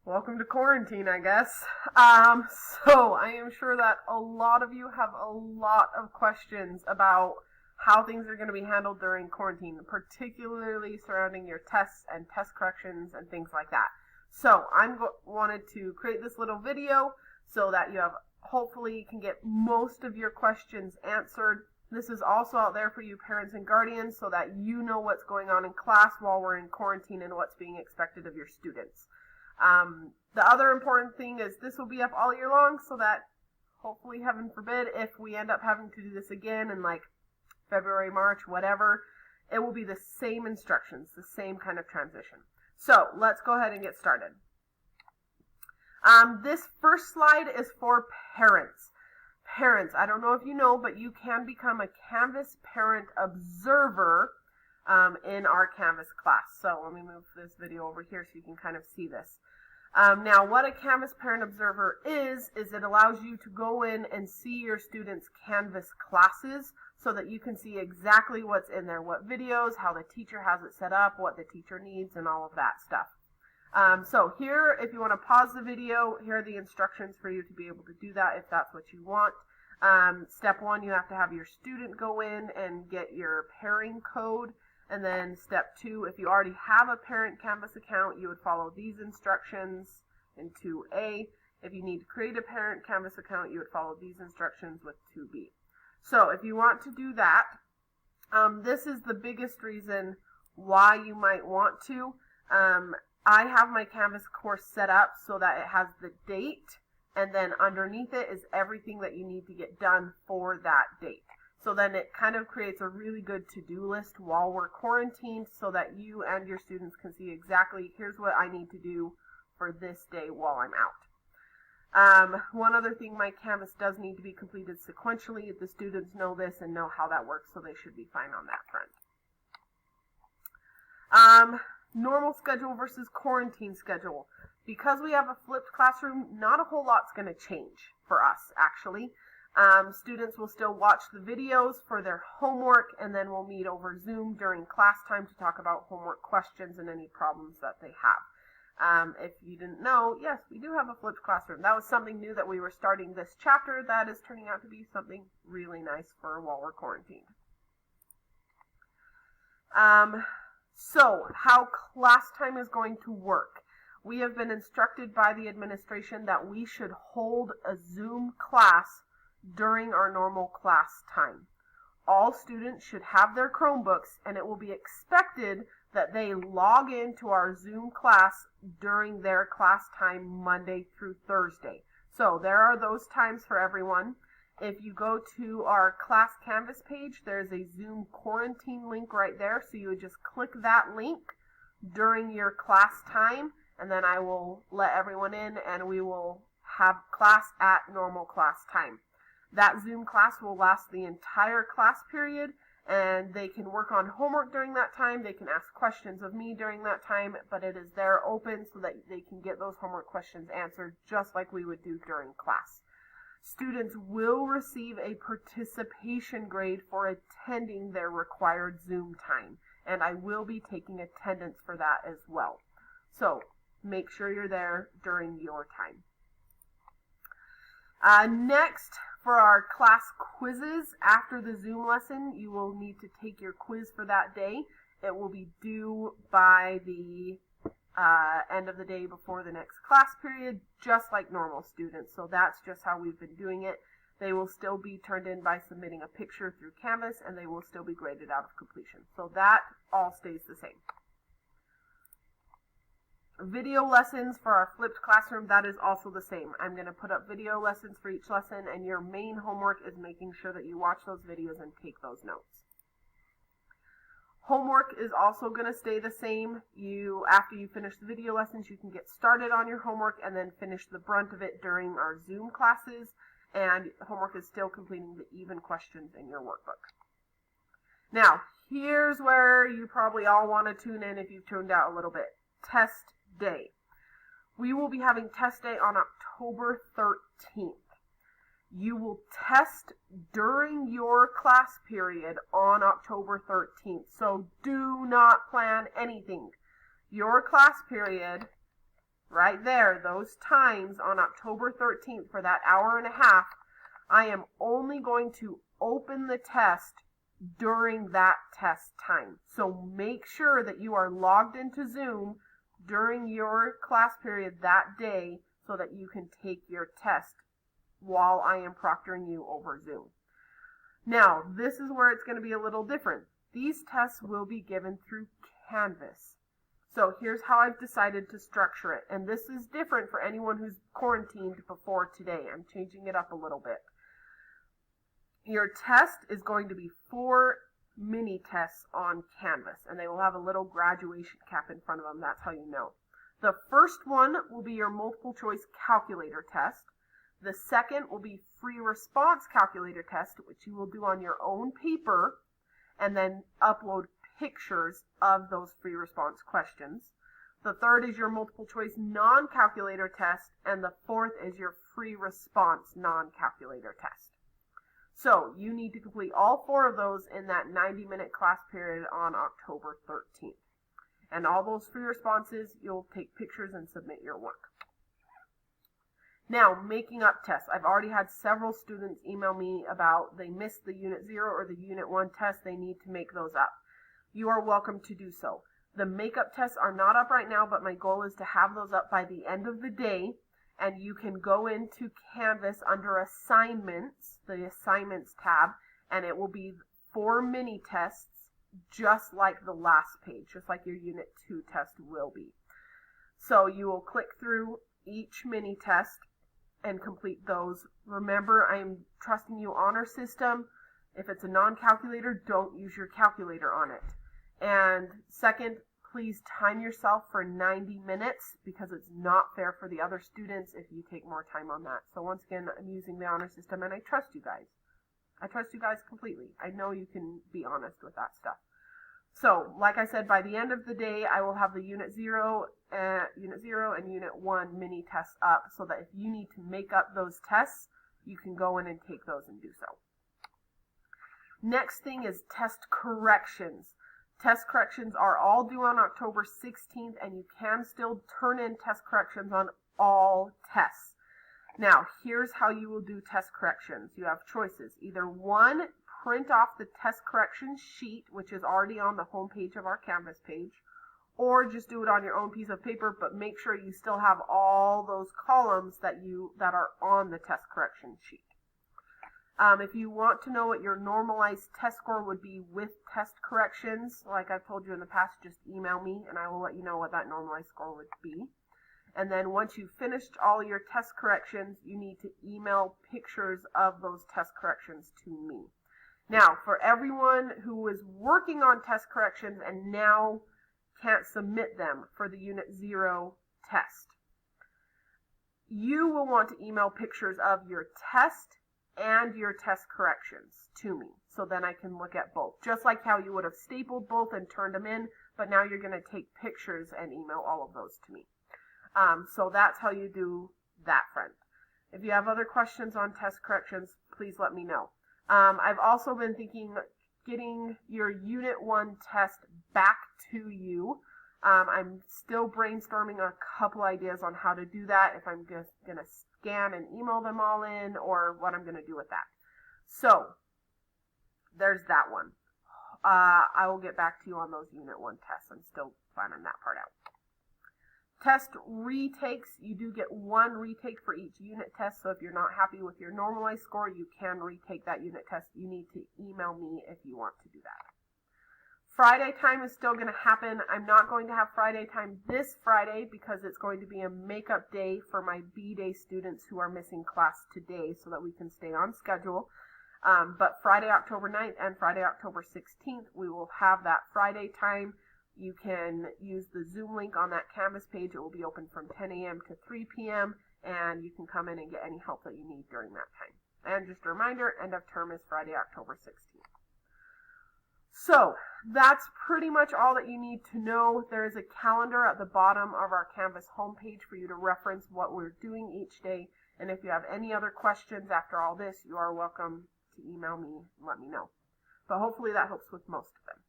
Welcome to quarantine, I guess. So I am sure that a lot of you have a lot of questions about how things are going to be handled during quarantine, particularly surrounding your tests and test corrections and things like that. So wanted to create this little video so that you hopefully can get most of your questions answered. This is also out there for you parents and guardians so that you know what's going on in class while we're in quarantine and what's being expected of your students. The other important thing is this will be up all year long so that hopefully, heaven forbid, if we end up having to do this again in like February, March, whatever, it will be the same instructions, the same kind of transition. So let's go ahead and get started. This first slide is for parents. Parents, I don't know if you know, but you can become a Canvas parent observer in our Canvas class. So let me move this video over here so you can kind of see this. Now, what a Canvas Parent Observer is it allows you to go in and see your students' Canvas classes so that you can see exactly what's in there, what videos, how the teacher has it set up, what the teacher needs, and all of that stuff. So here, if you want to pause the video, here are the instructions for you to be able to do that if that's what you want. Step 1, you have to have your student go in and get your pairing code. And then step 2, if you already have a parent Canvas account, you would follow these instructions in 2A. If you need to create a parent Canvas account, you would follow these instructions with 2B. So if you want to do that, this is the biggest reason why you might want to. I have my Canvas course set up so that it has the date, and then underneath it is everything that you need to get done for that date. So then it kind of creates a really good to-do list while we're quarantined so that you and your students can see exactly, here's what I need to do for this day while I'm out. One other thing, my Canvas does need to be completed sequentially. The students know this and know how that works, so they should be fine on that front. Normal schedule versus quarantine schedule. Because we have a flipped classroom, not a whole lot's going to change for us, actually. Students will still watch the videos for their homework, and then we'll meet over Zoom during class time to talk about homework questions and any problems that they have. If you didn't know, yes, we do have a flipped classroom. That was something new that we were starting this chapter that is turning out to be something really nice for while we're quarantined. So how class time is going to work. We have been instructed by the administration that we should hold a Zoom class during our normal class time. All students should have their Chromebooks, and it will be expected that they log into our Zoom class during their class time Monday through Thursday. So there are those times for everyone. If you go to our class Canvas page, there's a Zoom quarantine link right there, so you would just click that link during your class time, and then I will let everyone in and we will have class at normal class time. That Zoom class will last the entire class period, and they can work on homework during that time. They can ask questions of me during that time, but it is there open so that they can get those homework questions answered just like we would do during class. Students will receive a participation grade for attending their required Zoom time, and I will be taking attendance for that as well. So make sure you're there during your time. Next, for our class quizzes, after the Zoom lesson, you will need to take your quiz for that day. It will be due by the end of the day before the next class period, just like normal students. So that's just how we've been doing it. They will still be turned in by submitting a picture through Canvas, and they will still be graded out of completion. So that all stays the same. Video lessons for our flipped classroom, that is also the same. I'm going to put up video lessons for each lesson, and your main homework is making sure that you watch those videos and take those notes. Homework is also going to stay the same. After you finish the video lessons, you can get started on your homework and then finish the brunt of it during our Zoom classes, and homework is still completing the even questions in your workbook. Now, here's where you probably all want to tune in if you've tuned out a little bit. Test day. We will be having test day on October 13th. You will test during your class period on October 13th. So do not plan anything. Your class period right there, those times on October 13th for that hour and a half, I am only going to open the test during that test time. So make sure that you are logged into Zoom during your class period that day so that you can take your test while I am proctoring you over Zoom. Now, this is where it's going to be a little different. These tests will be given through Canvas. So here's how I've decided to structure it. And this is different for anyone who's quarantined before today. I'm changing it up a little bit. Your test is going to be 4 mini tests on Canvas, and they will have a little graduation cap in front of them. That's how you know. The first one will be your multiple choice calculator test. The second will be free response calculator test, which you will do on your own paper and then upload pictures of those free response questions. The third is your multiple choice non-calculator test, and the fourth is your free response non-calculator test. So you need to complete all 4 of those in that 90-minute class period on October 13th. And all those free responses, you'll take pictures and submit your work. Now, making up tests. I've already had several students email me about they missed the Unit 0 or the Unit 1 test. They need to make those up. You are welcome to do so. The makeup tests are not up right now, but my goal is to have those up by the end of the day. And you can go into Canvas under Assignments, the Assignments tab, and it will be 4 mini tests just like the last page, just like your Unit 2 test will be. So you will click through each mini test and complete those. Remember, I'm trusting you honor system. If it's a non-calculator, don't use your calculator on it. And second, please time yourself for 90 minutes because it's not fair for the other students if you take more time on that. So once again, I'm using the honor system and I trust you guys. I trust you guys completely. I know you can be honest with that stuff. So, like I said, by the end of the day, I will have the Unit 0 and Unit 1 mini tests up so that if you need to make up those tests, you can go in and take those and do so. Next thing is test corrections. Test corrections are all due on October 16th, and you can still turn in test corrections on all tests. Now, here's how you will do test corrections. You have choices. Either 1, print off the test correction sheet, which is already on the home page of our Canvas page, or just do it on your own piece of paper, but make sure you still have all those columns that are on the test correction sheet. If you want to know what your normalized test score would be with test corrections, like I've told you in the past, just email me and I will let you know what that normalized score would be. And then once you've finished all your test corrections, you need to email pictures of those test corrections to me. Now, for everyone who is working on test corrections and now can't submit them for the Unit 0 test, you will want to email pictures of your test and your test corrections to me. So then I can look at both. Just like how you would have stapled both and turned them in, but now you're going to take pictures and email all of those to me. So that's how you do that, friend. If you have other questions on test corrections, please let me know. I've also been thinking getting your Unit 1 test back to you. I'm still brainstorming a couple ideas on how to do that, if I'm just going to scan and email them all in or what I'm going to do with that. So there's that one. I will get back to you on those Unit 1 tests. I'm still finding that part out. Test retakes, you do get 1 retake for each unit test, so if you're not happy with your normalized score, you can retake that unit test. You need to email me if you want to do that. Friday time is still going to happen. I'm not going to have Friday time this Friday because it's going to be a makeup day for my B-Day students who are missing class today so that we can stay on schedule. But Friday, October 9th and Friday, October 16th, we will have that Friday time. You can use the Zoom link on that Canvas page. It will be open from 10 a.m. to 3 p.m. and you can come in and get any help that you need during that time. And just a reminder, end of term is Friday, October 16th. So that's pretty much all that you need to know. There is a calendar at the bottom of our Canvas homepage for you to reference what we're doing each day. And if you have any other questions after all this, you are welcome to email me and let me know. But hopefully that helps with most of them.